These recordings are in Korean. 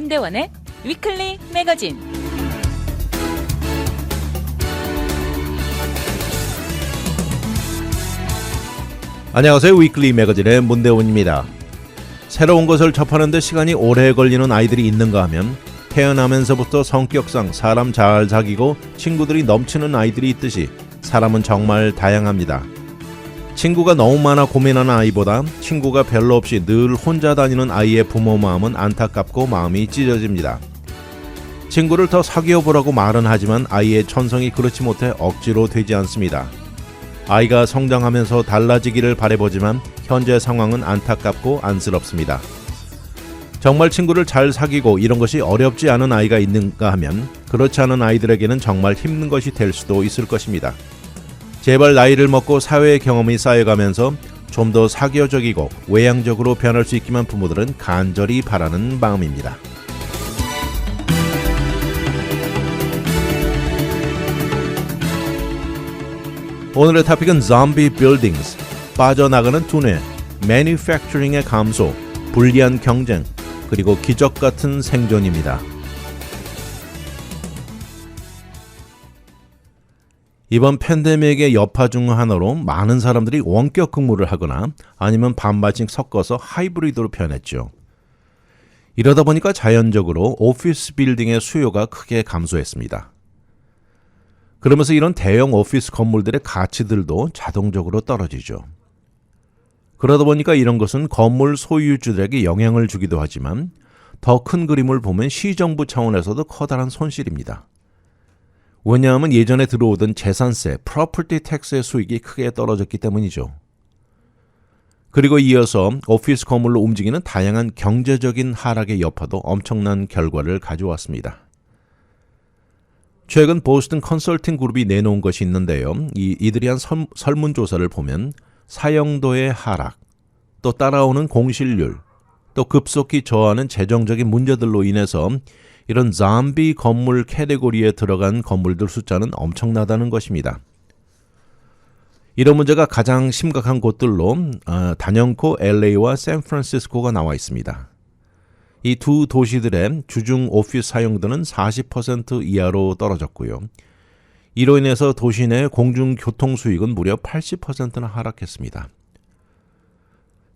문대원의 위클리 매거진. 안녕하세요. 위클리 매거진의 문대원입니다. 새로운 것을 접하는데 시간이 오래 걸리는 아이들이 있는가 하면 태어나면서부터 성격상 사람 잘 사귀고 친구들이 넘치는 아이들이 있듯이 사람은 정말 다양합니다. 친구가 너무 많아 고민하는 아이보다 친구가 별로 없이 늘 혼자 다니는 아이의 부모 마음은 안타깝고 마음이 찢어집니다. 친구를 더 사귀어보라고 말은 하지만 아이의 천성이 그렇지 못해 억지로 되지 않습니다. 아이가 성장하면서 달라지기를 바라보지만 현재 상황은 안타깝고 안쓰럽습니다. 정말 친구를 잘 사귀고 이런 것이 어렵지 않은 아이가 있는가 하면 그렇지 않은 아이들에게는 정말 힘든 것이 될 수도 있을 것입니다. 제발 나이를 먹고 사회의 경험이 쌓여가면서 좀 더 사교적이고 외향적으로 변할 수 있기만 부모들은 간절히 바라는 마음입니다. 오늘의 토픽은 Zombie Buildings, 빠져나가는 두뇌, Manufacturing의 감소, 불리한 경쟁, 그리고 기적 같은 생존입니다. 이번 팬데믹의 여파 중 하나로 많은 사람들이 원격 근무를 하거나 아니면 반반씩 섞어서 하이브리드로 변했죠. 이러다 보니까 자연적으로 오피스 빌딩의 수요가 크게 감소했습니다. 그러면서 이런 대형 오피스 건물들의 가치들도 자동적으로 떨어지죠. 그러다 보니까 이런 것은 건물 소유주들에게 영향을 주기도 하지만 더 큰 그림을 보면 시정부 차원에서도 커다란 손실입니다. 왜냐하면 예전에 들어오던 재산세, 프로퍼티 텍스의 수익이 크게 떨어졌기 때문이죠. 그리고 이어서 오피스 건물로 움직이는 다양한 경제적인 하락의 여파도 엄청난 결과를 가져왔습니다. 최근 보스턴 컨설팅 그룹이 내놓은 것이 있는데요. 이들이 한 설문조사를 보면 사용도의 하락, 또 따라오는 공실률, 또 급속히 저하는 재정적인 문제들로 인해서 이런 좀비 건물 캐테고리에 들어간 건물들 숫자는 엄청나다는 것입니다. 이런 문제가 가장 심각한 곳들로 단연코 LA와 샌프란시스코가 나와 있습니다. 이 두 도시들의 주중 오피스 사용도는 40% 이하로 떨어졌고요. 이로 인해서 도시 내 공중교통 수익은 무려 80%나 하락했습니다.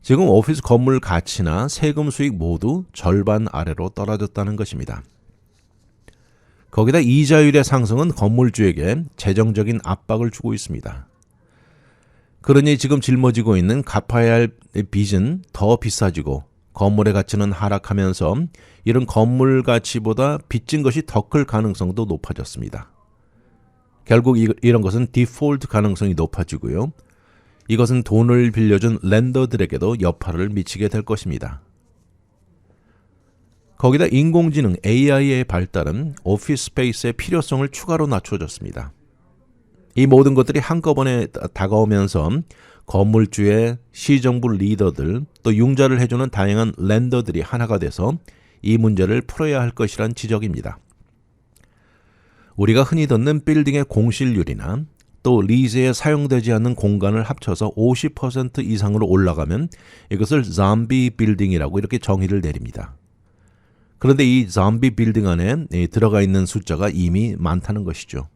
지금 오피스 건물 가치나 세금 수익 모두 절반 아래로 떨어졌다는 것입니다. 거기다 이자율의 상승은 건물주에게 재정적인 압박을 주고 있습니다. 그러니 지금 짊어지고 있는 갚아야 할 빚은 더 비싸지고 건물의 가치는 하락하면서 이런 건물 가치보다 빚진 것이 더 클 가능성도 높아졌습니다. 결국 이런 것은 디폴트 가능성이 높아지고요. 이것은 돈을 빌려준 렌더들에게도 여파를 미치게 될 것입니다. 거기다 인공지능 AI의 발달은 오피스 스페이스의 필요성을 추가로 낮춰줬습니다. 이 모든 것들이 한꺼번에 다가오면서 건물주의 시정부 리더들 또 융자를 해주는 다양한 렌더들이 하나가 돼서 이 문제를 풀어야 할 것이란 지적입니다. 우리가 흔히 듣는 빌딩의 공실률이나 또 리즈에 사용되지 않는 공간을 합쳐서 50% 이상으로 올라가면 이것을 좀비 빌딩이라고 이렇게 정의를 내립니다. 그런데 이 좀비 빌딩 안에 들어가 있는 숫자가 이미 많다는 것이죠.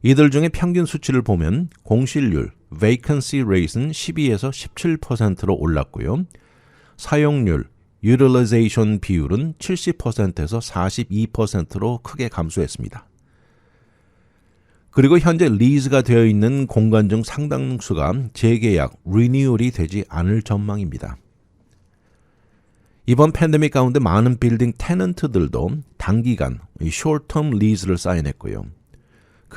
이들 중에 평균 수치를 보면 공실률, vacancy rate는 12에서 17%로 올랐고요. 사용률, utilization 비율은 70%에서 42%로 크게 감소했습니다. 그리고 현재 리즈가 되어 있는 공간 중 상당수가 재계약, 리뉴얼이 되지 않을 전망입니다. 이번 팬데믹 가운데 많은 빌딩 테넌트들도 단기간 short-term 리즈를 사인했고요.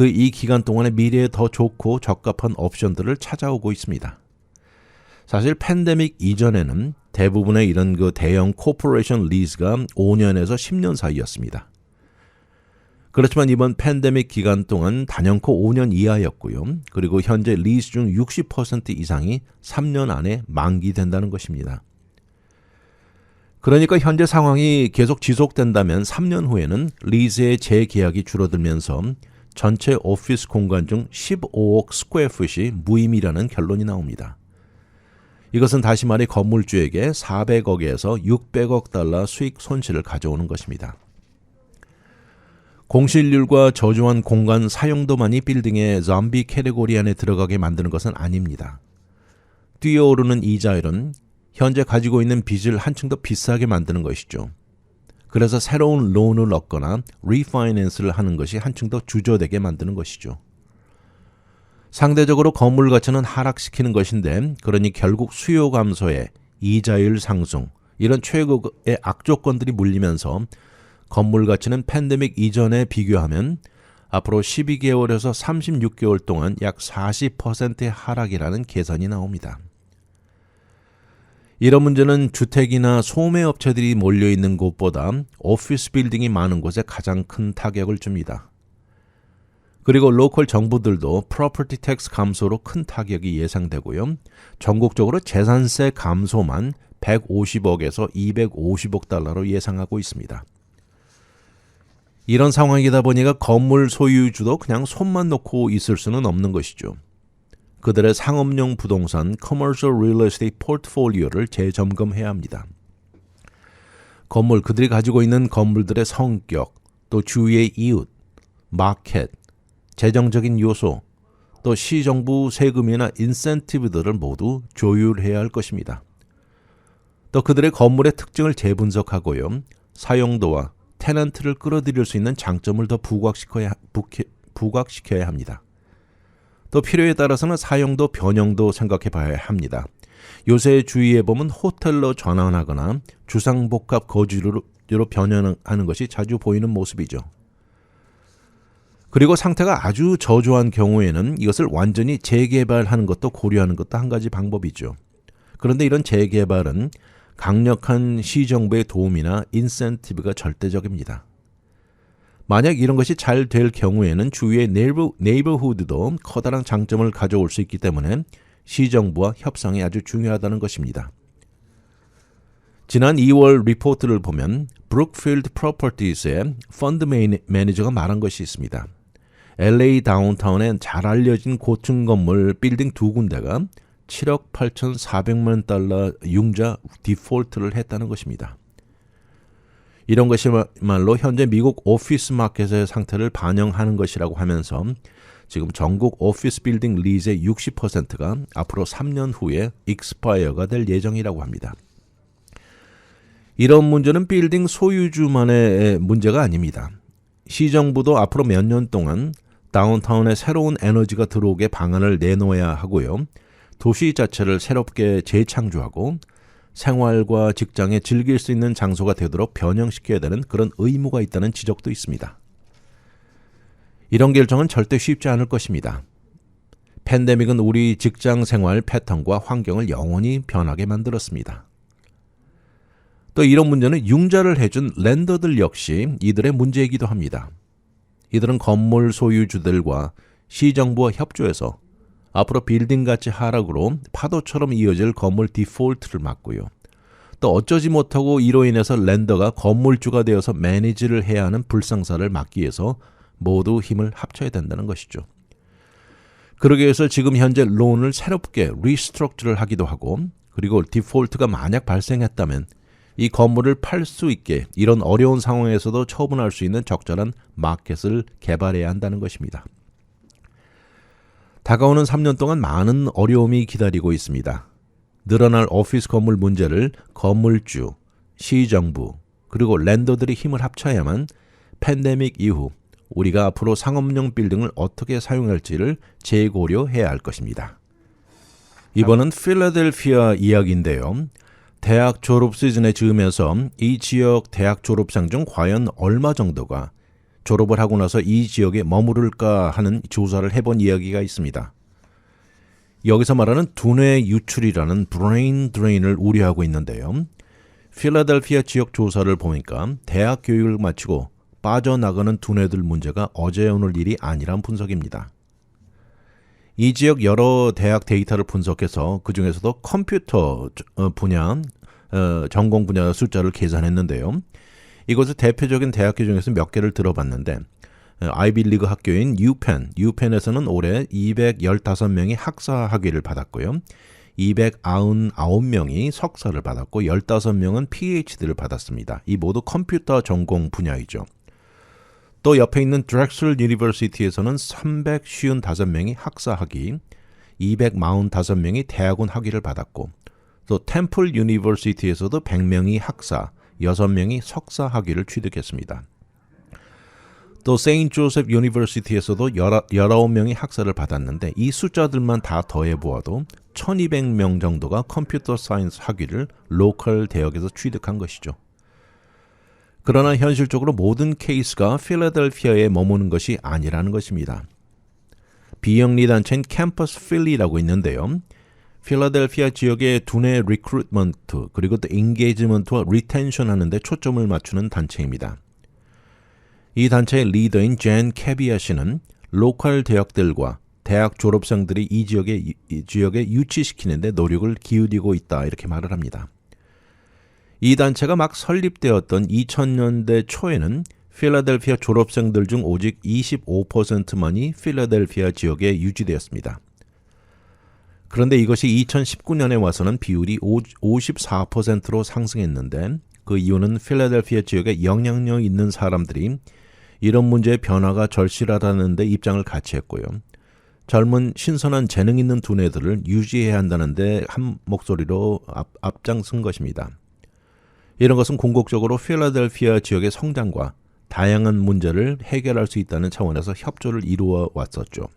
이 기간 동안에 미래에 더 좋고 적합한 옵션들을 찾아오고 있습니다. 사실 팬데믹 이전에는 대부분의 이런 대형 코퍼레이션 리즈가 5년에서 10년 사이였습니다. 그렇지만 이번 팬데믹 기간 동안 단연코 5년 이하였고요. 그리고 현재 리즈 중 60% 이상이 3년 안에 만기된다는 것입니다. 그러니까 현재 상황이 계속 지속된다면 3년 후에는 리즈의 재계약이 줄어들면서 전체 오피스 공간 중 15억 스퀘어풋이 무의미라는 결론이 나옵니다. 이것은 다시 말해 건물주에게 400억에서 600억 달러 수익 손실을 가져오는 것입니다. 공실률과 저조한 공간 사용도만이 빌딩의 좀비 캐테고리 안에 들어가게 만드는 것은 아닙니다. 뛰어오르는 이자율은 현재 가지고 있는 빚을 한층 더 비싸게 만드는 것이죠. 그래서 새로운 론을 얻거나 리파이낸스를 하는 것이 한층 더 주저되게 만드는 것이죠. 상대적으로 건물 가치는 하락시키는 것인데 그러니 결국 수요 감소에 이자율 상승 이런 최고의 악조건들이 물리면서 건물 가치는 팬데믹 이전에 비교하면 앞으로 12개월에서 36개월 동안 약 40%의 하락이라는 계산이 나옵니다. 이런 문제는 주택이나 소매업체들이 몰려있는 곳보다 오피스 빌딩이 많은 곳에 가장 큰 타격을 줍니다. 그리고 로컬 정부들도 프로퍼티 텍스 감소로 큰 타격이 예상되고요. 전국적으로 재산세 감소만 150억에서 250억 달러로 예상하고 있습니다. 이런 상황이다 보니까 건물 소유주도 그냥 손만 놓고 있을 수는 없는 것이죠. 그들의 상업용 부동산 Commercial Real Estate Portfolio를 재점검해야 합니다. 그들이 가지고 있는 건물들의 성격, 또 주위의 이웃, 마켓, 재정적인 요소, 또 시정부 세금이나 인센티브들을 모두 조율해야 할 것입니다. 또 그들의 건물의 특징을 재분석하고요. 사용도와 테넌트를 끌어들일 수 있는 장점을 더 부각시켜야 합니다. 또 필요에 따라서는 사용도 변형도 생각해 봐야 합니다. 요새 주위에 보면 호텔로 전환하거나 주상복합 거주로 변형하는 것이 자주 보이는 모습이죠. 그리고 상태가 아주 저조한 경우에는 이것을 완전히 재개발하는 것도 고려하는 것도 한 가지 방법이죠. 그런데 이런 재개발은 강력한 시정부의 도움이나 인센티브가 절대적입니다. 만약 이런 것이 잘 될 경우에는 주위의 네이버후드도 커다란 장점을 가져올 수 있기 때문에 시정부와 협상이 아주 중요하다는 것입니다. 지난 2월 리포트를 보면 브룩필드 프로퍼티스의 펀드 매니저가 말한 것이 있습니다. LA 다운타운에 잘 알려진 고층 건물 빌딩 두 군데가 7억 8,400만 달러 융자 디폴트를 했다는 것입니다. 이런 것이말로 현재 미국 오피스 마켓의 상태를 반영하는 것이라고 하면서 지금 전국 오피스 빌딩 리즈의 60%가 앞으로 3년 후에 익스파이어가 될 예정이라고 합니다. 이런 문제는 빌딩 소유주만의 문제가 아닙니다. 시정부도 앞으로 몇 년 동안 다운타운에 새로운 에너지가 들어오게 방안을 내놓아야 하고요. 도시 자체를 새롭게 재창조하고 생활과 직장에 즐길 수 있는 장소가 되도록 변형시켜야 되는 그런 의무가 있다는 지적도 있습니다. 이런 결정은 절대 쉽지 않을 것입니다. 팬데믹은 우리 직장 생활 패턴과 환경을 영원히 변하게 만들었습니다. 또 이런 문제는 융자를 해준 랜더들 역시 이들의 문제이기도 합니다. 이들은 건물 소유주들과 시정부와 협조해서 앞으로 빌딩 가치 하락으로 파도처럼 이어질 건물 디폴트를 막고요. 또 어쩌지 못하고 이로 인해서 랜더가 건물주가 되어서 매니지를 해야 하는 불상사를 막기 위해서 모두 힘을 합쳐야 된다는 것이죠. 그러기 위해서 지금 현재 론을 새롭게 리스트럭처를 하기도 하고 그리고 디폴트가 만약 발생했다면 이 건물을 팔 수 있게 이런 어려운 상황에서도 처분할 수 있는 적절한 마켓을 개발해야 한다는 것입니다. 다가오는 3년 동안 많은 어려움이 기다리고 있습니다. 늘어날 오피스 건물 문제를 건물주, 시정부, 그리고 랜더들이 힘을 합쳐야만 팬데믹 이후 우리가 앞으로 상업용 빌딩을 어떻게 사용할지를 재고려해야 할 것입니다. 이번은 필라델피아 이야기인데요. 대학 졸업 시즌에 즈음해서 이 지역 대학 졸업생 중 과연 얼마 정도가 졸업을 하고 나서 이 지역에 머무를까 하는 조사를 해본 이야기가 있습니다. 여기서 말하는 두뇌 유출이라는 브레인 드레인을 우려하고 있는데요. 필라델피아 지역 조사를 보니까 대학 교육을 마치고 빠져나가는 두뇌들 문제가 어제 오늘 일이 아니란 분석입니다. 이 지역 여러 대학 데이터를 분석해서 그중에서도 컴퓨터 분야, 전공 분야 숫자를 계산했는데요. 이것을 대표적인 대학교 중에서 몇 개를 들어봤는데 아이비리그 학교인 유펜에서는 올해 215명이 학사 학위를 받았고요. 299명이 석사를 받았고 15명은 PhD를 받았습니다. 이 모두 컴퓨터 전공 분야이죠. 또 옆에 있는 드렉슬 유니버시티에서는 355명이 학사 학위, 245명이 대학원 학위를 받았고 또 템플 유니버시티에서도 100명이 학사, 6명이 석사 학위를 취득했습니다. 또 세인트 조셉 유니버시티에서도 19명이 학사를 받았는데 이 숫자들만 다 더해 보아도 1200명 정도가 컴퓨터 사이언스 학위를 로컬 대학에서 취득한 것이죠. 그러나 현실적으로 모든 케이스가 필라델피아에 머무는 것이 아니라는 것입니다. 비영리 단체인 캠퍼스 필리라고 있는데요. 필라델피아 지역의 두뇌 리크루트먼트 그리고 또 인게이지먼트와 리텐션 하는 데 초점을 맞추는 단체입니다. 이 단체의 리더인 젠 캐비아 씨는 로컬 대학들과 대학 졸업생들이 이 지역에 유치시키는 데 노력을 기울이고 있다 이렇게 말을 합니다. 이 단체가 막 설립되었던 2000년대 초에는 필라델피아 졸업생들 중 오직 25%만이 필라델피아 지역에 유지되었습니다. 그런데 이것이 2019년에 와서는 비율이 54%로 상승했는데 그 이유는 필라델피아 지역에 영향력 있는 사람들이 이런 문제의 변화가 절실하다는 데 입장을 같이 했고요. 젊은 신선한 재능 있는 두뇌들을 유지해야 한다는 데 한 목소리로 앞장선 것입니다. 이런 것은 궁극적으로 필라델피아 지역의 성장과 다양한 문제를 해결할 수 있다는 차원에서 협조를 이루어 왔었죠.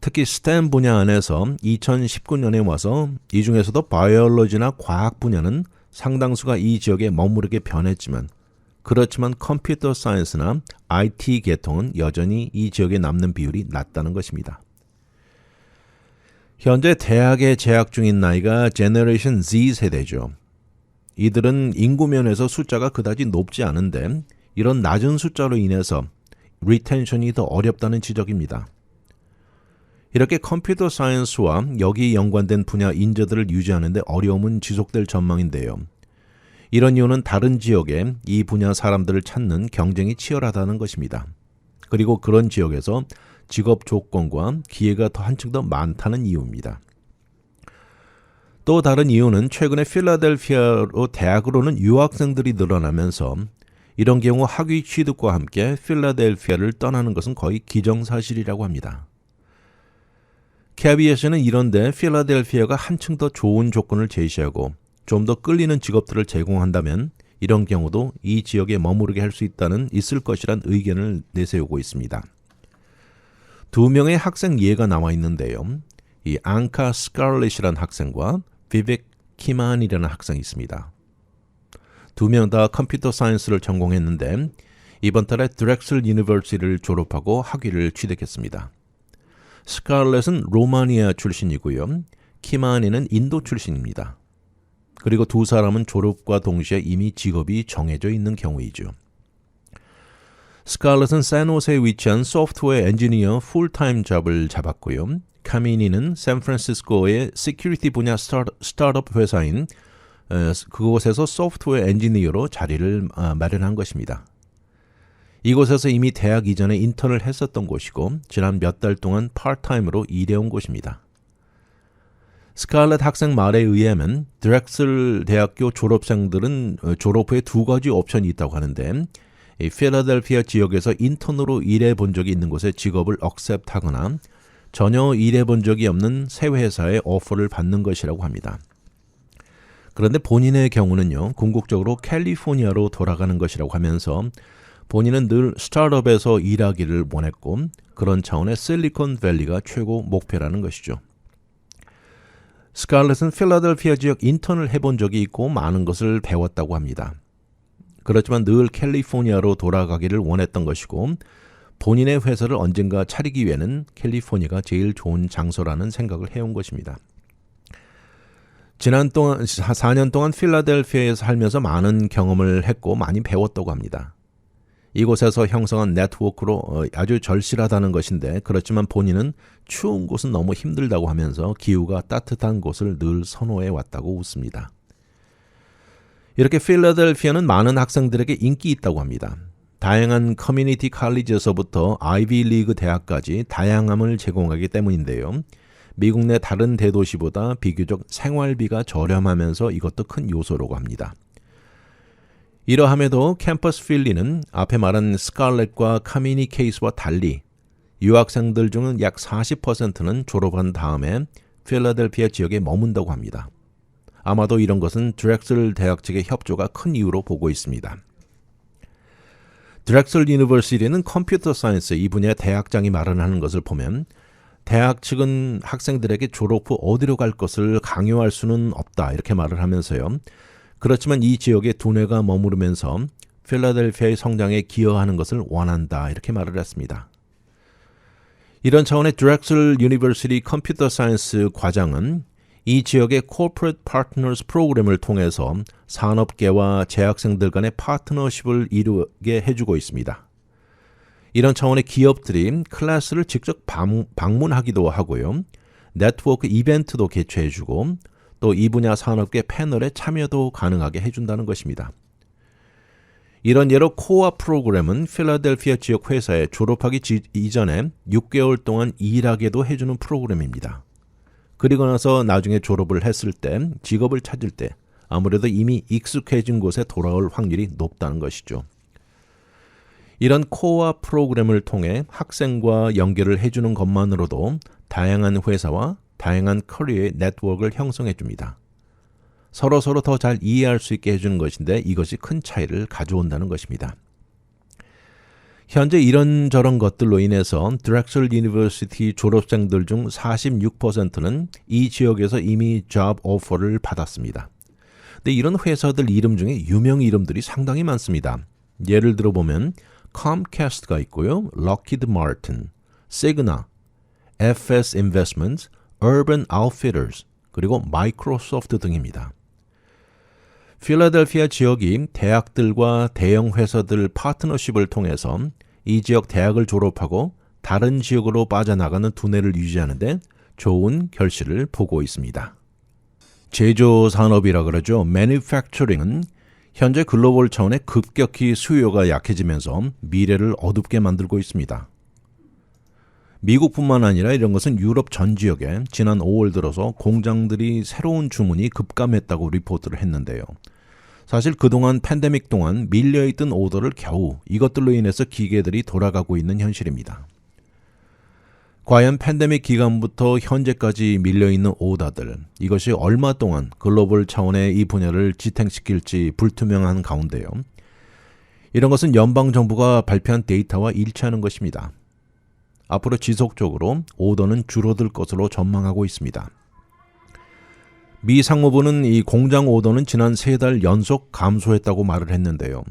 특히 STEM 분야 안에서 2019년에 와서 이 중에서도 바이올로지나 과학 분야는 상당수가 이 지역에 머무르게 변했지만 그렇지만 컴퓨터 사이언스나 IT 계통은 여전히 이 지역에 남는 비율이 낮다는 것입니다. 현재 대학에 재학 중인 나이가 제너레이션 Z 세대죠. 이들은 인구 면에서 숫자가 그다지 높지 않은데 이런 낮은 숫자로 인해서 리텐션이 더 어렵다는 지적입니다. 이렇게 컴퓨터 사이언스와 여기 연관된 분야 인재들을 유지하는 데 어려움은 지속될 전망인데요. 이런 이유는 다른 지역에 이 분야 사람들을 찾는 경쟁이 치열하다는 것입니다. 그리고 그런 지역에서 직업 조건과 기회가 한층 더 많다는 이유입니다. 또 다른 이유는 최근에 필라델피아로 대학으로는 유학생들이 늘어나면서 이런 경우 학위 취득과 함께 필라델피아를 떠나는 것은 거의 기정사실이라고 합니다. 캐비에스는 이런데 필라델피아가 한층 더 좋은 조건을 제시하고 좀 더 끌리는 직업들을 제공한다면 이런 경우도 이 지역에 머무르게 할 수 있을 것이란 의견을 내세우고 있습니다. 두 명의 학생 예가 나와 있는데요. 이 앙카 스칼렛이라는 학생과 비벡 키만이라는 학생이 있습니다. 두 명 다 컴퓨터 사이언스를 전공했는데 이번 달에 드렉슬 유니버시티를 졸업하고 학위를 취득했습니다. 스칼렛은 로마니아 출신이고요. 키만이는 인도 출신입니다. 그리고 두 사람은 졸업과 동시에 이미 직업이 정해져 있는 경우이죠. 스칼렛은 샌호세에 위치한 소프트웨어 엔지니어 풀타임 잡을 잡았고요. 카미니는 샌프란시스코의 시큐리티 분야 스타트업 회사인 그곳에서 소프트웨어 엔지니어로 자리를 마련한 것입니다. 이곳에서 이미 대학 이전에 인턴을 했었던 곳이고 지난 몇 달 동안 파트타임으로 일해온 곳입니다. 스칼렛 학생 말에 의하면 드렉슬 대학교 졸업생들은 졸업 후에 두 가지 옵션이 있다고 하는데 이 필라델피아 지역에서 인턴으로 일해 본 적이 있는 곳에 직업을 억셉트하거나 전혀 일해 본 적이 없는 새 회사에 오퍼를 받는 것이라고 합니다. 그런데 본인의 경우는요, 궁극적으로 캘리포니아로 돌아가는 것이라고 하면서 본인은 늘 스타트업에서 일하기를 원했고 그런 차원의 실리콘밸리가 최고 목표라는 것이죠. 스칼렛은 필라델피아 지역 인턴을 해본 적이 있고 많은 것을 배웠다고 합니다. 그렇지만 늘 캘리포니아로 돌아가기를 원했던 것이고 본인의 회사를 언젠가 차리기 위해는 캘리포니아가 제일 좋은 장소라는 생각을 해온 것입니다. 지난 4년 동안 필라델피아에서 살면서 많은 경험을 했고 많이 배웠다고 합니다. 이곳에서 형성한 네트워크로 아주 절실하다는 것인데 그렇지만 본인은 추운 곳은 너무 힘들다고 하면서 기후가 따뜻한 곳을 늘 선호해 왔다고 웃습니다. 이렇게 필라델피아는 많은 학생들에게 인기 있다고 합니다. 다양한 커뮤니티 칼리지에서부터 아이비 리그 대학까지 다양함을 제공하기 때문인데요. 미국 내 다른 대도시보다 비교적 생활비가 저렴하면서 이것도 큰 요소라고 합니다. 이러함에도 캠퍼스 필리는 앞에 말한 스칼렛과 카미니 케이스와 달리 유학생들 중은 약 40%는 졸업한 다음에 필라델피아 지역에 머문다고 합니다. 아마도 이런 것은 드렉슬 대학 측의 협조가 큰 이유로 보고 있습니다. 드렉슬 유니버시티는 컴퓨터 사이언스 이 분야의 대학장이 마련하는 것을 보면 대학 측은 학생들에게 졸업 후 어디로 갈 것을 강요할 수는 없다 이렇게 말을 하면서요. 그렇지만 이 지역에 두뇌가 머무르면서 필라델피아의 성장에 기여하는 것을 원한다 이렇게 말을 했습니다. 이런 차원의 드렉슬 유니버시티 컴퓨터 사이언스 과장은 이 지역의 Corporate Partners 프로그램을 통해서 산업계와 재학생들 간의 파트너십을 이루게 해주고 있습니다. 이런 차원의 기업들이 클래스를 직접 방문하기도 하고요. 네트워크 이벤트도 개최해주고 또 이 분야 산업계 패널에 참여도 가능하게 해준다는 것입니다. 이런 예로 코어 프로그램은 필라델피아 지역 회사에 졸업하기 이전에 6개월 동안 일하게도 해주는 프로그램입니다. 그리고 나서 나중에 졸업을 했을 때 직업을 찾을 때 아무래도 이미 익숙해진 곳에 돌아올 확률이 높다는 것이죠. 이런 코어 프로그램을 통해 학생과 연결을 해주는 것만으로도 다양한 회사와 다양한 커리어의 네트워크를 형성해 줍니다. 서로 더 잘 이해할 수 있게 해주는 것인데 이것이 큰 차이를 가져온다는 것입니다. 현재 이런저런 것들로 인해서 드렉슬 유니버시티 졸업생들 중 46%는 이 지역에서 이미 잡 오퍼를 받았습니다. 근데 이런 회사들 이름 중에 유명 이름들이 상당히 많습니다. 예를 들어 보면 컴캐스트가 있고요. 럭키드 마틴, 시그나, FS 인베스트먼트, Urban Outfitters, 그리고 마이크로소프트 등입니다. 필라델피아 지역이 대학들과 대형 회사들 파트너십을 통해서 이 지역 대학을 졸업하고 다른 지역으로 빠져나가는 두뇌를 유지하는 데 좋은 결실을 보고 있습니다. 제조 산업이라 그러죠. Manufacturing은 현재 글로벌 차원의 급격히 수요가 약해지면서 미래를 어둡게 만들고 있습니다. 미국뿐만 아니라 이런 것은 유럽 전 지역에 지난 5월 들어서 공장들이 새로운 주문이 급감했다고 리포트를 했는데요. 사실 그동안 팬데믹 동안 밀려있던 오더를 겨우 이것들로 인해서 기계들이 돌아가고 있는 현실입니다. 과연 팬데믹 기간부터 현재까지 밀려있는 오더들, 이것이 얼마 동안 글로벌 차원의 이 분야를 지탱시킬지 불투명한 가운데요. 이런 것은 연방정부가 발표한 데이터와 일치하는 것입니다. 앞으로 지속적으로 오더는 줄어들 것으로 전망하고 있습니다. 미 상무부는 이 공장 오더는 지난 3달 연속 감소했다고 말을 했는데요.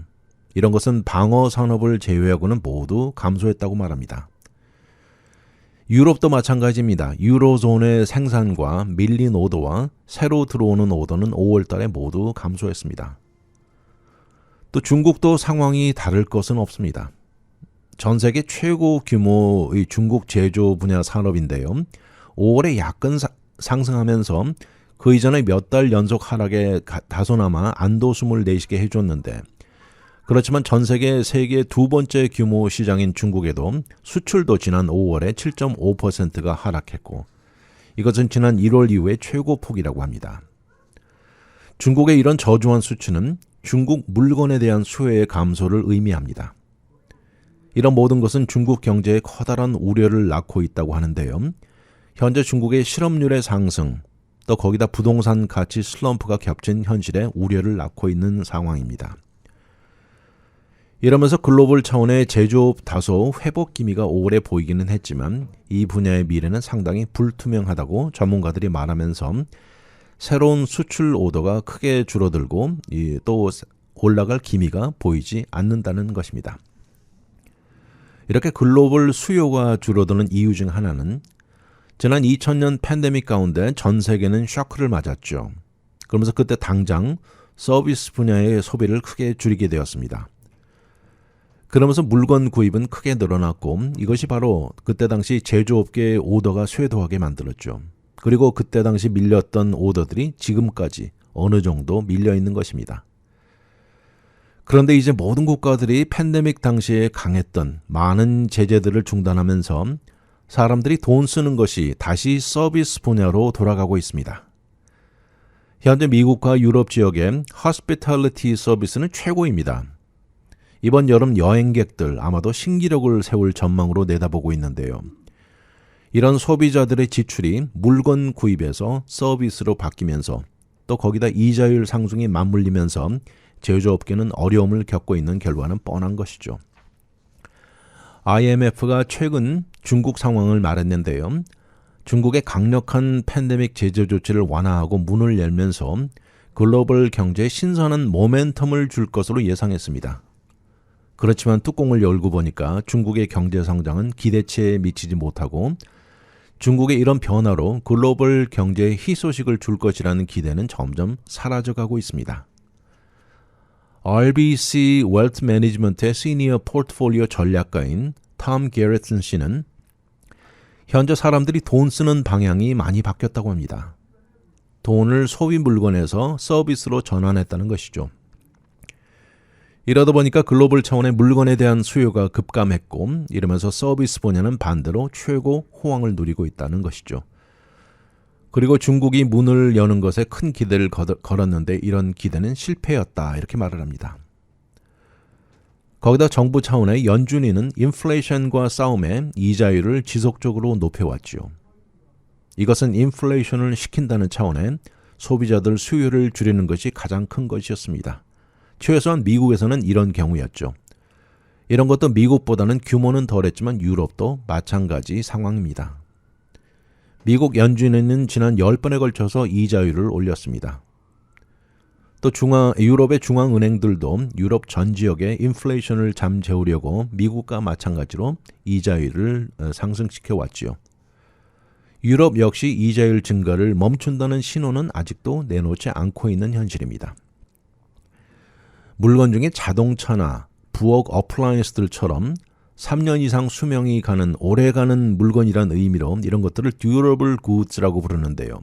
이런 것은 방어 산업을 제외하고는 모두 감소했다고 말합니다. 유럽도 마찬가지입니다. 유로존의 생산과 밀린 오더와 새로 들어오는 오더는 5월 달에 모두 감소했습니다. 또 중국도 상황이 다를 것은 없습니다. 전 세계 최고 규모의 중국 제조 분야 산업인데요. 5월에 약간 상승하면서 그 이전에 몇 달 연속 하락에 다소나마 안도숨을 내쉬게 해줬는데 그렇지만 전 세계 두 번째 규모 시장인 중국에도 수출도 지난 5월에 7.5%가 하락했고 이것은 지난 1월 이후에 최고폭이라고 합니다. 중국의 이런 저조한 수치는 중국 물건에 대한 수요의 감소를 의미합니다. 이런 모든 것은 중국 경제에 커다란 우려를 낳고 있다고 하는데요. 현재 중국의 실업률의 상승, 또 거기다 부동산 가치 슬럼프가 겹친 현실에 우려를 낳고 있는 상황입니다. 이러면서 글로벌 차원의 제조업 다소 회복 기미가 5월에 보이기는 했지만 이 분야의 미래는 상당히 불투명하다고 전문가들이 말하면서 새로운 수출 오더가 크게 줄어들고 또 올라갈 기미가 보이지 않는다는 것입니다. 이렇게 글로벌 수요가 줄어드는 이유 중 하나는 지난 2000년 팬데믹 가운데 전 세계는 쇼크를 맞았죠. 그러면서 그때 당장 서비스 분야의 소비를 크게 줄이게 되었습니다. 그러면서 물건 구입은 크게 늘어났고 이것이 바로 그때 당시 제조업계의 오더가 쇄도하게 만들었죠. 그리고 그때 당시 밀렸던 오더들이 지금까지 어느 정도 밀려 있는 것입니다. 그런데 이제 모든 국가들이 팬데믹 당시에 강했던 많은 제재들을 중단하면서 사람들이 돈 쓰는 것이 다시 서비스 분야로 돌아가고 있습니다. 현재 미국과 유럽 지역의 hospitality 서비스는 최고입니다. 이번 여름 여행객들 아마도 신기록을 세울 전망으로 내다보고 있는데요. 이런 소비자들의 지출이 물건 구입에서 서비스로 바뀌면서 또 거기다 이자율 상승이 맞물리면서 제조업계는 어려움을 겪고 있는 결과는 뻔한 것이죠. IMF가 최근 중국 상황을 말했는데요. 중국의 강력한 팬데믹 제재 조치를 완화하고 문을 열면서 글로벌 경제에 신선한 모멘텀을 줄 것으로 예상했습니다. 그렇지만 뚜껑을 열고 보니까 중국의 경제 성장은 기대치에 미치지 못하고 중국의 이런 변화로 글로벌 경제에 희소식을 줄 것이라는 기대는 점점 사라져가고 있습니다. RBC 웰트 매니지먼트의 시니어 포트폴리오 전략가인 톰 게레슨 씨는 현재 사람들이 돈 쓰는 방향이 많이 바뀌었다고 합니다. 돈을 소비 물건에서 서비스로 전환했다는 것이죠. 이러다 보니까 글로벌 차원의 물건에 대한 수요가 급감했고 이러면서 서비스 분야는 반대로 최고 호황을 누리고 있다는 것이죠. 그리고 중국이 문을 여는 것에 큰 기대를 걸었는데 이런 기대는 실패였다 이렇게 말을 합니다. 거기다 정부 차원의 연준위는 인플레이션과 싸움에 이자율을 지속적으로 높여왔죠. 이것은 인플레이션을 시킨다는 차원의 소비자들 수요를 줄이는 것이 가장 큰 것이었습니다. 최소한 미국에서는 이런 경우였죠. 이런 것도 미국보다는 규모는 덜했지만 유럽도 마찬가지 상황입니다. 미국 연준위는 지난 10번에 걸쳐서 이자율을 올렸습니다. 또 유럽의 중앙은행들도 유럽 전 지역의 인플레이션을 잠재우려고 미국과 마찬가지로 이자율을 상승시켜 왔지요. 유럽 역시 이자율 증가를 멈춘다는 신호는 아직도 내놓지 않고 있는 현실입니다. 물건 중에 자동차나 부엌 어플라이언스들처럼 3년 이상 수명이 가는 오래가는 물건이란 의미로 이런 것들을 듀러블 굿즈라고 부르는데요.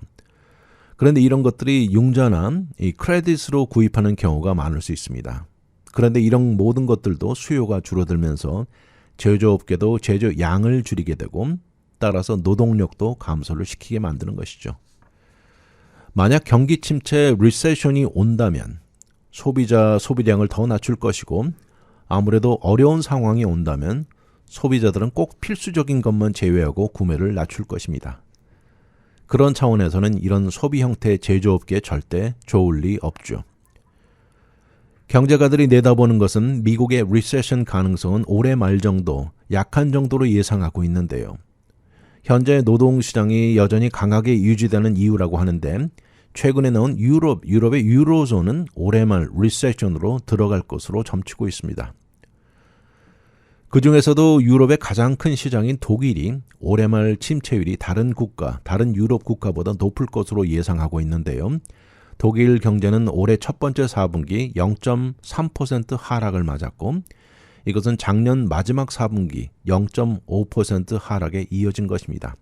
그런데 이런 것들이 융자나 이 크레딧으로 구입하는 경우가 많을 수 있습니다. 그런데 이런 모든 것들도 수요가 줄어들면서 제조업계도 제조 양을 줄이게 되고 따라서 노동력도 감소를 시키게 만드는 것이죠. 만약 경기 침체 리세션이 온다면 소비량을 더 낮출 것이고 아무래도 어려운 상황이 온다면 소비자들은 꼭 필수적인 것만 제외하고 구매를 낮출 것입니다. 그런 차원에서는 이런 소비 형태의 제조업계에 절대 좋을 리 없죠. 경제가들이 내다보는 것은 미국의 리세션 가능성은 올해 말 정도, 약한 정도로 예상하고 있는데요. 현재 노동시장이 여전히 강하게 유지되는 이유라고 하는데 최근에 나온 유럽의 유로존은 올해 말 리세션으로 들어갈 것으로 점치고 있습니다. 그 중에서도 유럽의 가장 큰 시장인 독일이 올해 말 침체율이 다른 유럽 국가보다 높을 것으로 예상하고 있는데요. 독일 경제는 올해 첫 번째 4분기 0.3% 하락을 맞았고 이것은 작년 마지막 4분기 0.5% 하락에 이어진 것입니다.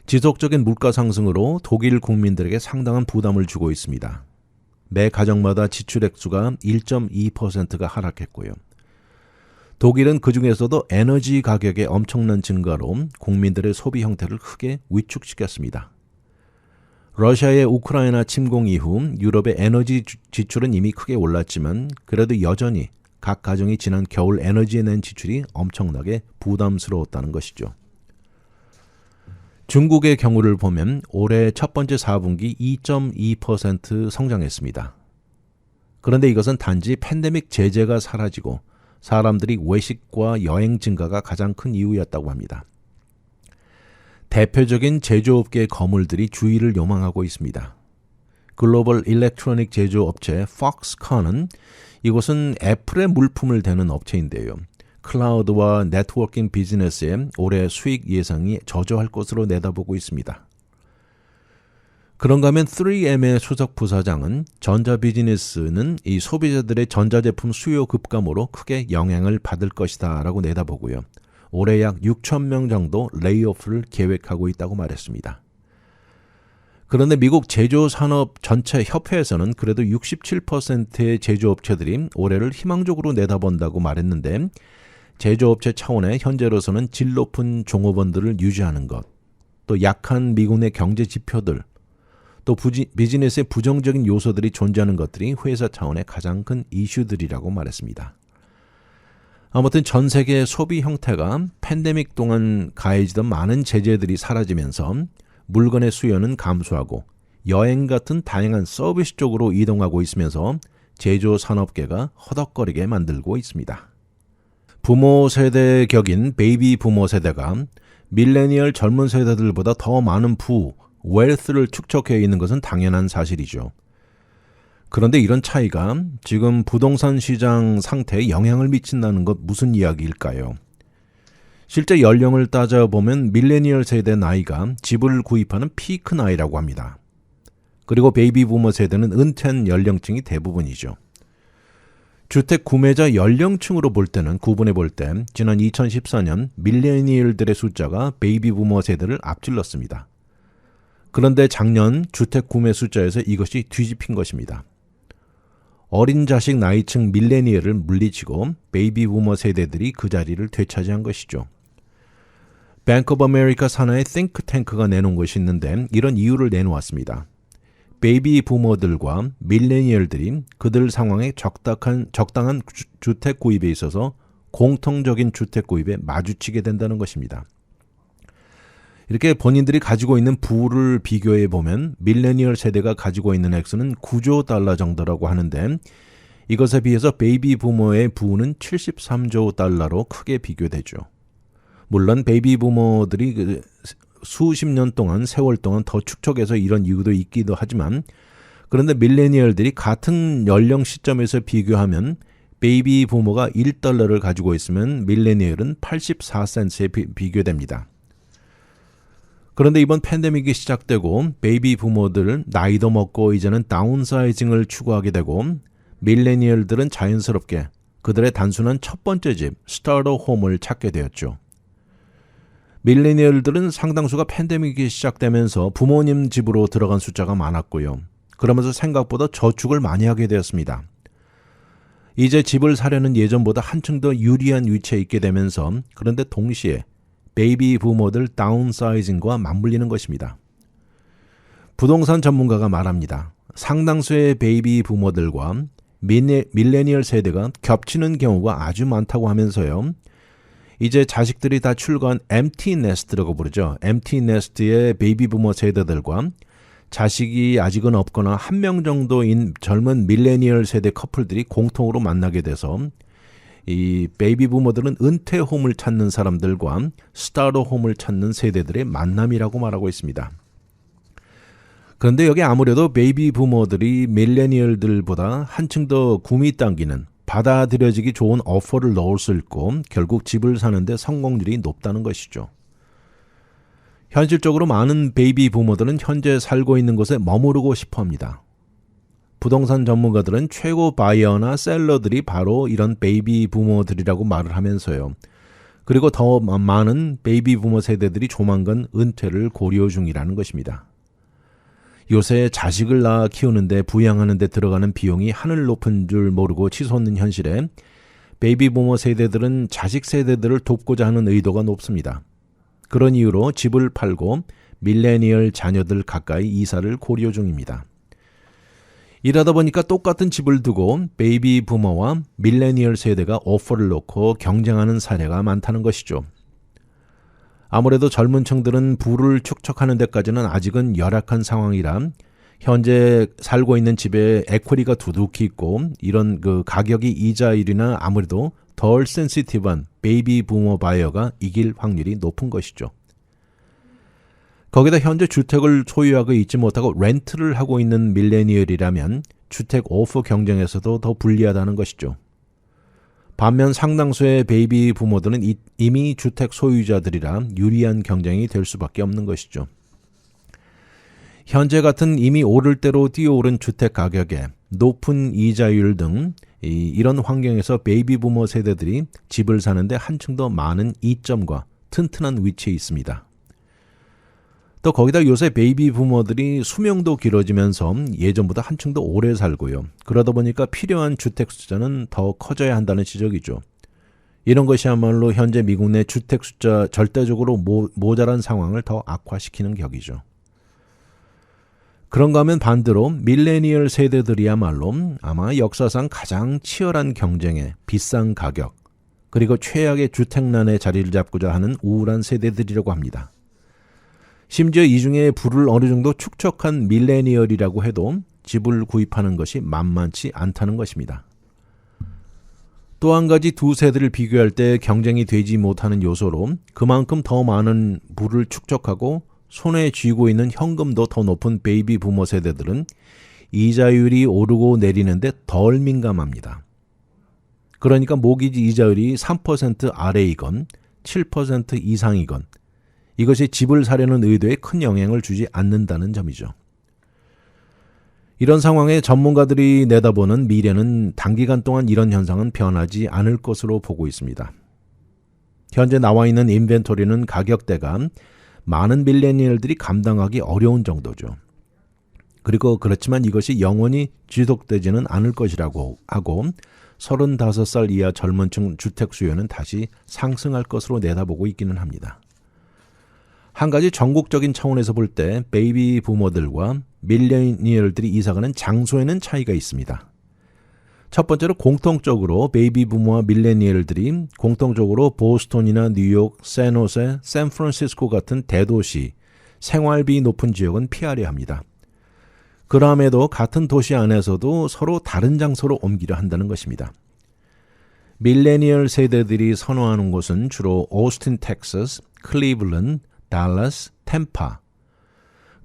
지속적인 물가 상승으로 독일 국민들에게 상당한 부담을 주고 있습니다. 매 가정마다 지출 액수가 1.2%가 하락했고요. 독일은 그중에서도 에너지 가격의 엄청난 증가로 국민들의 소비 형태를 크게 위축시켰습니다. 러시아의 우크라이나 침공 이후 유럽의 에너지 지출은 이미 크게 올랐지만 그래도 여전히 각 가정이 지난 겨울 에너지에 낸 지출이 엄청나게 부담스러웠다는 것이죠. 중국의 경우를 보면 올해 첫 번째 4분기 2.2% 성장했습니다. 그런데 이것은 단지 팬데믹 제재가 사라지고 사람들이 외식과 여행 증가가 가장 큰 이유였다고 합니다. 대표적인 제조업계의 거물들이 주의를 요망하고 있습니다. 글로벌 일렉트로닉 제조업체 폭스컨은 이곳은 애플의 물품을 대는 업체인데요. 클라우드와 네트워킹 비즈니스에 올해 수익 예상이 저조할 것으로 내다보고 있습니다. 그런가 하면 3M의 수석 부사장은 전자 비즈니스는 이 소비자들의 전자제품 수요 급감으로 크게 영향을 받을 것이다 라고 내다보고요. 올해 약 6천 명 정도 레이오프를 계획하고 있다고 말했습니다. 그런데 미국 제조산업 전체 협회에서는 그래도 67%의 제조업체들이 올해를 희망적으로 내다본다고 말했는데 제조업체 차원의 현재로서는 질 높은 종업원들을 유지하는 것, 또 약한 미군의 경제 지표들, 또 비즈니스의 부정적인 요소들이 존재하는 것들이 회사 차원의 가장 큰 이슈들이라고 말했습니다. 아무튼 전 세계의 소비 형태가 팬데믹 동안 가해지던 많은 제재들이 사라지면서 물건의 수요는 감소하고 여행 같은 다양한 서비스 쪽으로 이동하고 있으면서 제조 산업계가 허덕거리게 만들고 있습니다. 부모 세대 격인 베이비 부모 세대가 밀레니얼 젊은 세대들보다 더 많은 웰스를 축적해 있는 것은 당연한 사실이죠. 그런데 이런 차이가 지금 부동산 시장 상태에 영향을 미친다는 것 무슨 이야기일까요? 실제 연령을 따져보면 밀레니얼 세대 나이가 집을 구입하는 피크 나이라고 합니다. 그리고 베이비 부머 세대는 은퇴한 연령층이 대부분이죠. 주택 구매자 연령층으로 볼 때는 구분해 볼 때 지난 2014년 밀레니얼들의 숫자가 베이비 부머 세대를 앞질렀습니다. 그런데 작년 주택 구매 숫자에서 이것이 뒤집힌 것입니다. 어린 자식 나이층 밀레니얼을 물리치고 베이비 부머 세대들이 그 자리를 되차지한 것이죠. 뱅크 오브 아메리카 산하의 띵크탱크가 내놓은 것이 있는데 이런 이유를 내놓았습니다. 베이비 부머들과 밀레니얼들이 그들 상황에 적당한 주택 구입에 있어서 공통적인 주택 구입에 마주치게 된다는 것입니다. 이렇게 본인들이 가지고 있는 부를 비교해 보면 밀레니얼 세대가 가지고 있는 액수는 9조 달러 정도라고 하는데 이것에 비해서 베이비 부머의 부는 73조 달러로 크게 비교되죠. 물론 베이비 부머들이 수십 년 동안 세월 동안 더 축적해서 이런 이유도 있기도 하지만 그런데 밀레니얼들이 같은 연령 시점에서 비교하면 베이비 부머가 1달러를 가지고 있으면 밀레니얼은 84센트에 비교됩니다. 그런데 이번 팬데믹이 시작되고 베이비 부모들 나이도 먹고 이제는 다운사이징을 추구하게 되고 밀레니얼들은 자연스럽게 그들의 단순한 첫 번째 집, 스타터 홈을 찾게 되었죠. 밀레니얼들은 상당수가 팬데믹이 시작되면서 부모님 집으로 들어간 숫자가 많았고요. 그러면서 생각보다 저축을 많이 하게 되었습니다. 이제 집을 사려는 예전보다 한층 더 유리한 위치에 있게 되면서 그런데 동시에 베이비 부모들 다운사이징과 맞물리는 것입니다. 부동산 전문가가 말합니다. 상당수의 베이비 부모들과 밀레니얼 세대가 겹치는 경우가 아주 많다고 하면서요. 이제 자식들이 다 출가한 엠티 네스트라고 부르죠. 엠티 네스트의 베이비 부모 세대들과 자식이 아직은 없거나 한 명 정도인 젊은 밀레니얼 세대 커플들이 공통으로 만나게 돼서 이 베이비 부모들은 은퇴 홈을 찾는 사람들과 스타터 홈을 찾는 세대들의 만남이라고 말하고 있습니다. 그런데 여기 아무래도 베이비 부모들이 밀레니얼들보다 한층 더 구미 당기는 받아들여지기 좋은 오퍼를 넣을 수 있고 결국 집을 사는데 성공률이 높다는 것이죠. 현실적으로 많은 베이비 부모들은 현재 살고 있는 곳에 머무르고 싶어 합니다. 부동산 전문가들은 최고 바이어나 셀러들이 바로 이런 베이비 부모들이라고 말을 하면서요. 그리고 더 많은 베이비 부모 세대들이 조만간 은퇴를 고려 중이라는 것입니다. 요새 자식을 낳아 키우는데 부양하는 데 들어가는 비용이 하늘 높은 줄 모르고 치솟는 현실에 베이비 부모 세대들은 자식 세대들을 돕고자 하는 의도가 높습니다. 그런 이유로 집을 팔고 밀레니얼 자녀들 가까이 이사를 고려 중입니다. 이러다 보니까 똑같은 집을 두고 베이비 부모와 밀레니얼 세대가 오퍼를 놓고 경쟁하는 사례가 많다는 것이죠. 아무래도 젊은 층들은 부를 축적하는 데까지는 아직은 열악한 상황이라 현재 살고 있는 집에 에퀴티가 두둑히 있고 이런 그 가격이 이자율이나 아무래도 덜 센시티브한 베이비 부모 바이어가 이길 확률이 높은 것이죠. 거기다 현재 주택을 소유하고 있지 못하고 렌트를 하고 있는 밀레니얼이라면 주택 오프 경쟁에서도 더 불리하다는 것이죠. 반면 상당수의 베이비 부모들은 이미 주택 소유자들이라 유리한 경쟁이 될 수밖에 없는 것이죠. 현재 같은 이미 오를 대로 뛰어오른 주택 가격에 높은 이자율 등 이런 환경에서 베이비 부모 세대들이 집을 사는데 한층 더 많은 이점과 튼튼한 위치에 있습니다. 또 거기다 요새 베이비 부모들이 수명도 길어지면서 예전보다 한층 더 오래 살고요. 그러다 보니까 필요한 주택 숫자는 더 커져야 한다는 지적이죠. 이런 것이야말로 현재 미국 내 주택 숫자 절대적으로 모자란 상황을 더 악화시키는 격이죠. 그런가 하면 반대로 밀레니얼 세대들이야말로 아마 역사상 가장 치열한 경쟁에 비싼 가격, 그리고 최악의 주택난에 자리를 잡고자 하는 우울한 세대들이라고 합니다. 심지어 이 중에 부를 어느 정도 축적한 밀레니얼이라고 해도 집을 구입하는 것이 만만치 않다는 것입니다. 또 한 가지 두 세대를 비교할 때 경쟁이 되지 못하는 요소로 그만큼 더 많은 부를 축적하고 손에 쥐고 있는 현금도 더 높은 베이비 부머 세대들은 이자율이 오르고 내리는데 덜 민감합니다. 그러니까 모기지 이자율이 3% 아래이건 7% 이상이건 이것이 집을 사려는 의도에 큰 영향을 주지 않는다는 점이죠. 이런 상황에 전문가들이 내다보는 미래는 단기간 동안 이런 현상은 변하지 않을 것으로 보고 있습니다. 현재 나와 있는 인벤토리는 가격대가 많은 밀레니얼들이 감당하기 어려운 정도죠. 그리고 그렇지만 이것이 영원히 지속되지는 않을 것이라고 하고 35살 이하 젊은 층 주택 수요는 다시 상승할 것으로 내다보고 있기는 합니다. 한 가지 전국적인 차원에서 볼 때 베이비 부머들과 밀레니얼들이 이사가는 장소에는 차이가 있습니다. 첫 번째로 공통적으로 베이비 부머와 밀레니얼들이 공통적으로 보스턴이나 뉴욕, 샌호세, 샌프란시스코 같은 대도시, 생활비 높은 지역은 피하려 합니다. 그럼에도 같은 도시 안에서도 서로 다른 장소로 옮기려 한다는 것입니다. 밀레니얼 세대들이 선호하는 곳은 주로 오스틴, 텍사스, 클리블랜드, 달라스, 템파.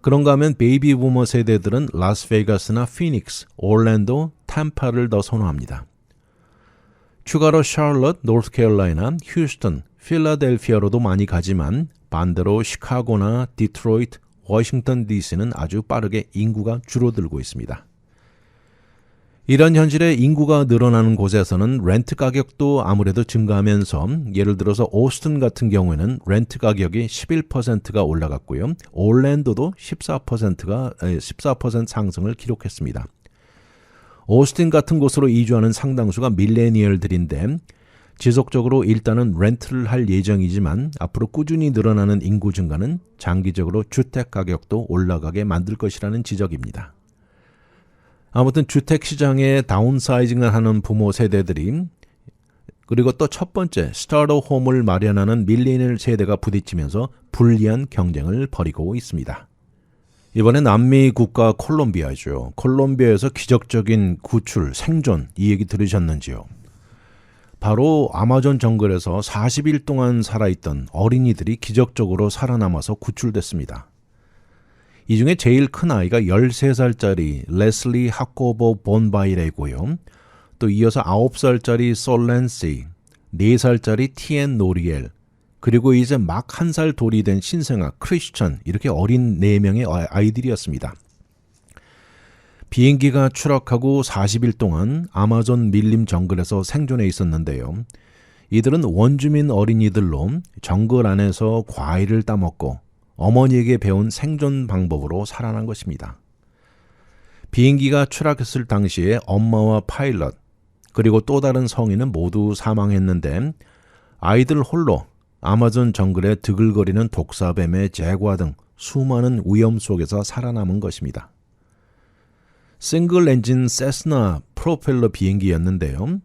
그런가 하면 베이비 부머 세대들은 라스베가스나 피닉스, 올랜도, 템파를 더 선호합니다. 추가로 샬럿, 노스캐롤라이나, 휴스턴, 필라델피아로도 많이 가지만 반대로 시카고나 디트로이트, 워싱턴 DC는 아주 빠르게 인구가 줄어들고 있습니다. 이런 현실에 인구가 늘어나는 곳에서는 렌트 가격도 아무래도 증가하면서 예를 들어서 오스틴 같은 경우에는 렌트 가격이 11%가 올라갔고요. 올랜도도 14% 상승을 기록했습니다. 오스틴 같은 곳으로 이주하는 상당수가 밀레니얼들인데 지속적으로 일단은 렌트를 할 예정이지만 앞으로 꾸준히 늘어나는 인구 증가는 장기적으로 주택 가격도 올라가게 만들 것이라는 지적입니다. 아무튼 주택시장에 다운사이징을 하는 부모 세대들이 그리고 또 첫 번째 스타터홈을 마련하는 밀레니얼 세대가 부딪히면서 불리한 경쟁을 벌이고 있습니다. 이번에 남미 국가 콜롬비아죠. 콜롬비아에서 기적적인 구출, 생존 이 얘기 들으셨는지요? 바로 아마존 정글에서 40일 동안 살아있던 어린이들이 기적적으로 살아남아서 구출됐습니다. 이 중에 제일 큰 아이가 13살짜리 레슬리 하코보 본바이레고요. 또 이어서 9살짜리 솔렌시, 4살짜리 티엔 노리엘, 그리고 이제 막 1살 돌이 된 신생아 크리스천 이렇게 어린 4명의 아이들이었습니다. 비행기가 추락하고 40일 동안 아마존 밀림 정글에서 생존해 있었는데요. 이들은 원주민 어린이들로 정글 안에서 과일을 따먹고 어머니에게 배운 생존 방법으로 살아난 것입니다. 비행기가 추락했을 당시에 엄마와 파일럿 그리고 또 다른 성인은 모두 사망했는데 아이들 홀로 아마존 정글에 드글거리는 독사뱀의 제과 등 수많은 위험 속에서 살아남은 것입니다. 싱글 엔진 세스나 프로펠러 비행기였는데요.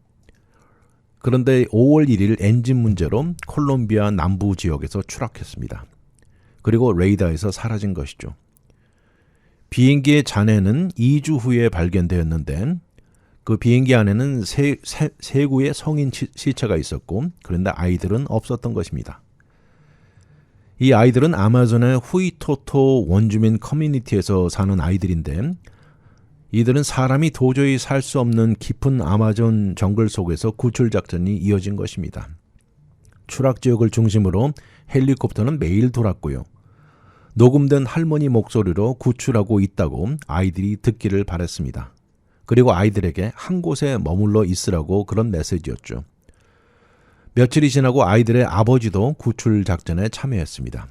그런데 5월 1일 엔진 문제로 콜롬비아 남부 지역에서 추락했습니다. 그리고 레이더에서 사라진 것이죠. 비행기의 잔해는 2주 후에 발견되었는데 그 비행기 안에는 세 구의 성인 시체가 있었고 그런데 아이들은 없었던 것입니다. 이 아이들은 아마존의 후이토토 원주민 커뮤니티에서 사는 아이들인데 이들은 사람이 도저히 살 수 없는 깊은 아마존 정글 속에서 구출 작전이 이어진 것입니다. 추락 지역을 중심으로 헬리콥터는 매일 돌았고요. 녹음된 할머니 목소리로 구출하고 있다고 아이들이 듣기를 바랬습니다. 그리고 아이들에게 한 곳에 머물러 있으라고 그런 메시지였죠. 며칠이 지나고 아이들의 아버지도 구출 작전에 참여했습니다.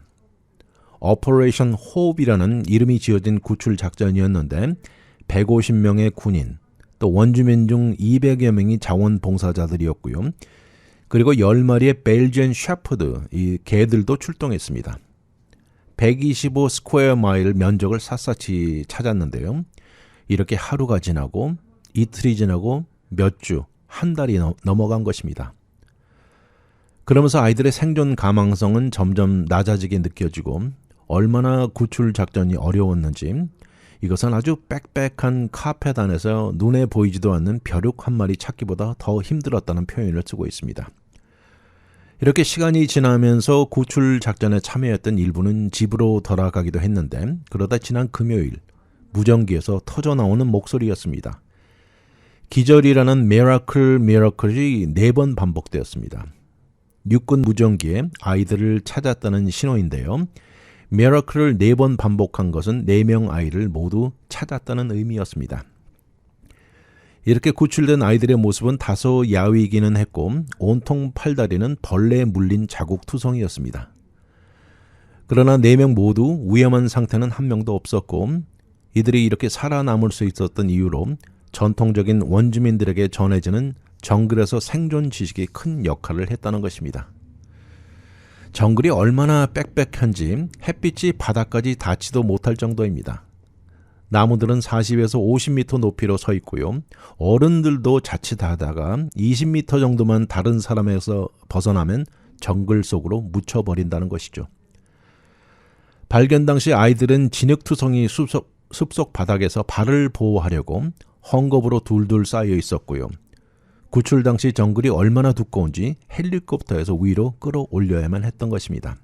오퍼레이션 호흡이라는 이름이 지어진 구출 작전이었는데 150명의 군인, 또 원주민 중 200여 명이 자원봉사자들이었고요. 그리고 10마리의 벨지안 셰퍼드, 이 개들도 출동했습니다. 125 스퀘어 마일 면적을 샅샅이 찾았는데요. 이렇게 하루가 지나고 이틀이 지나고 몇 주, 한 달이 넘어간 것입니다. 그러면서 아이들의 생존 가망성은 점점 낮아지게 느껴지고 얼마나 구출 작전이 어려웠는지 이것은 아주 빽빽한 카펫 안에서 눈에 보이지도 않는 벼룩 한 마리 찾기보다 더 힘들었다는 표현을 쓰고 있습니다. 이렇게 시간이 지나면서 구출 작전에 참여했던 일부는 집으로 돌아가기도 했는데 그러다 지난 금요일 무전기에서 터져나오는 목소리였습니다. 기절이라는 미라클이 4번 반복되었습니다. 육군 무전기에 아이들을 찾았다는 신호인데요. 미라클을 4번 반복한 것은 4명 아이를 모두 찾았다는 의미였습니다. 이렇게 구출된 아이들의 모습은 다소 야위기는 했고 온통 팔다리는 벌레에 물린 자국투성이었습니다. 그러나 4명 모두 위험한 상태는 한 명도 없었고 이들이 이렇게 살아남을 수 있었던 이유로 전통적인 원주민들에게 전해지는 정글에서 생존 지식이 큰 역할을 했다는 것입니다. 정글이 얼마나 빽빽한지 햇빛이 바닥까지 닿지도 못할 정도입니다. 나무들은 40에서 50m 높이로 서 있고요. 어른들도 자칫하다가 20m 정도만 다른 사람에서 벗어나면 정글 속으로 묻혀버린다는 것이죠. 발견 당시 아이들은 진흙투성이 숲속 바닥에서 발을 보호하려고 헝겊으로 둘둘 쌓여 있었고요. 구출 당시 정글이 얼마나 두꺼운지 헬리콥터에서 위로 끌어올려야만 했던 것입니다.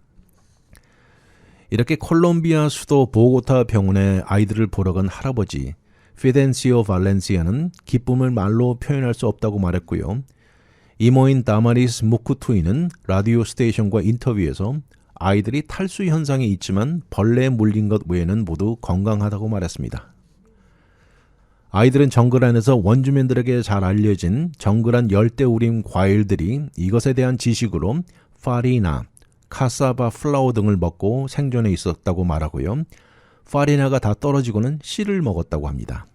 이렇게 콜롬비아 수도 보고타 병원에 아이들을 보러 간 할아버지 피덴시오 발렌시아는 기쁨을 말로 표현할 수 없다고 말했고요. 이모인 다마리스 무쿠투이는 라디오 스테이션과 인터뷰에서 아이들이 탈수 현상이 있지만 벌레에 물린 것 외에는 모두 건강하다고 말했습니다. 아이들은 정글 안에서 원주민들에게 잘 알려진 정글안 열대우림 과일들이 이것에 대한 지식으로 파리나, 카사바 플라워 등을 먹고 생존해 있었다고 말하고요. 파리나가 다 떨어지고는 씨를 먹었다고 합니다.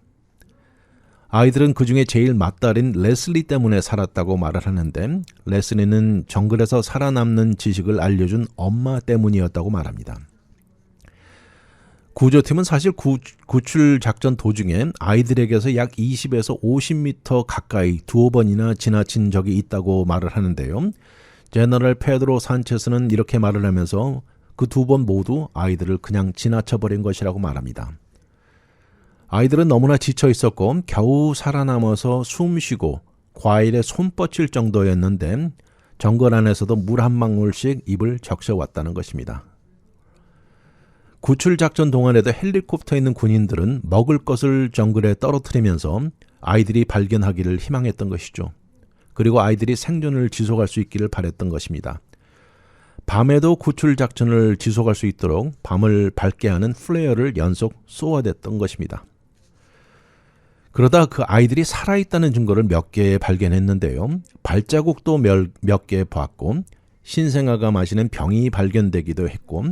아이들은 그중에 제일 맏딸인 레슬리 때문에 살았다고 말을 하는데 레슬리는 정글에서 살아남는 지식을 알려준 엄마 때문이었다고 말합니다. 구조팀은 사실 구출 작전 도중에 아이들에게서 약 20에서 50m 가까이 2번이나 지나친 적이 있다고 말을 하는데요. 제너럴 페드로 산체스는 이렇게 말을 하면서 그 2번 모두 아이들을 그냥 지나쳐버린 것이라고 말합니다. 아이들은 너무나 지쳐 있었고 겨우 살아남아서 숨쉬고 과일에 손 뻗칠 정도였는데 정글 안에서도 물 한 방울씩 입을 적셔왔다는 것입니다. 구출 작전 동안에도 헬리콥터에 있는 군인들은 먹을 것을 정글에 떨어뜨리면서 아이들이 발견하기를 희망했던 것이죠. 그리고 아이들이 생존을 지속할 수 있기를 바랬던 것입니다. 밤에도 구출 작전을 지속할 수 있도록 밤을 밝게 하는 플레어를 연속 쏘아댔던 것입니다. 그러다 그 아이들이 살아있다는 증거를 몇 개 발견했는데요. 발자국도 몇 개 봤고 신생아가 마시는 병이 발견되기도 했고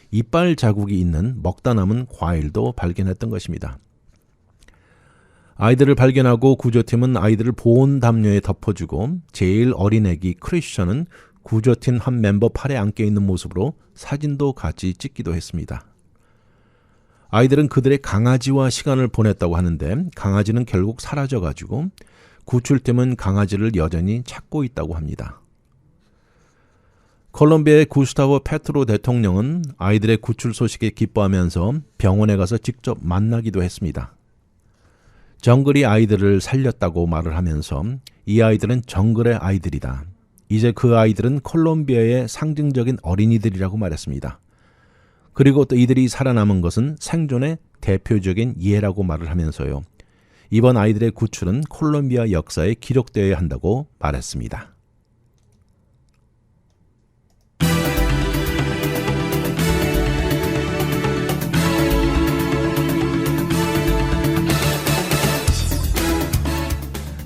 이빨 자국이 있는 먹다 남은 과일도 발견했던 것입니다. 아이들을 발견하고 구조팀은 아이들을 보온 담요에 덮어주고 제일 어린 애기 크리스천은 구조팀 한 멤버 팔에 안겨 있는 모습으로 사진도 같이 찍기도 했습니다. 아이들은 그들의 강아지와 시간을 보냈다고 하는데 강아지는 결국 사라져가지고 구출팀은 강아지를 여전히 찾고 있다고 합니다. 콜롬비아의 구스타보 페트로 대통령은 아이들의 구출 소식에 기뻐하면서 병원에 가서 직접 만나기도 했습니다. 정글이 아이들을 살렸다고 말을 하면서 이 아이들은 정글의 아이들이다. 이제 그 아이들은 콜롬비아의 상징적인 어린이들이라고 말했습니다. 그리고 또 이들이 살아남은 것은 생존의 대표적인 예라고 말을 하면서요. 이번 아이들의 구출은 콜롬비아 역사에 기록되어야 한다고 말했습니다.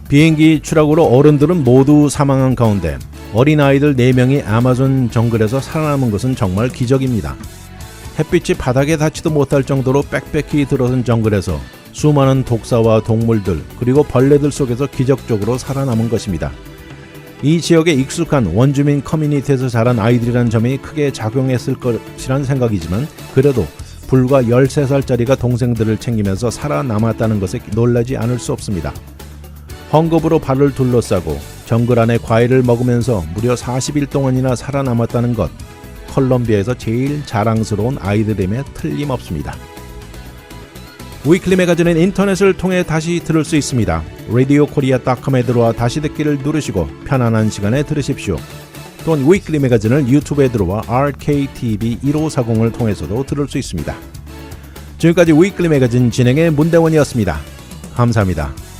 비행기 추락으로 어른들은 모두 사망한 가운데 어린아이들 4명이 아마존 정글에서 살아남은 것은 정말 기적입니다. 햇빛이 바닥에 닿지도 못할 정도로 빽빽히 들어선 정글에서 수많은 독사와 동물들 그리고 벌레들 속에서 기적적으로 살아남은 것입니다. 이 지역에 익숙한 원주민 커뮤니티에서 자란 아이들이라는 점이 크게 작용했을 것이란 생각이지만 그래도 불과 13살짜리가 동생들을 챙기면서 살아남았다는 것에 놀라지 않을 수 없습니다. 헝겊으로 발을 둘러싸고 정글 안에 과일을 먹으면서 무려 40일 동안이나 살아남았다는 것, 컬럼비아에서 제일 자랑스러운 아이들임에 틀림없습니다. 위클리 매거진은 인터넷을 통해 다시 들을 수 있습니다. radiokorea.com에 들어와 다시 듣기를 누르시고 편안한 시간에 들으십시오. 또는 위클리 매거진을 유튜브에 들어와 RKTV 1540을 통해서도 들을 수 있습니다. 지금까지 위클리 매거진 진행의 문대원이었습니다. 감사합니다.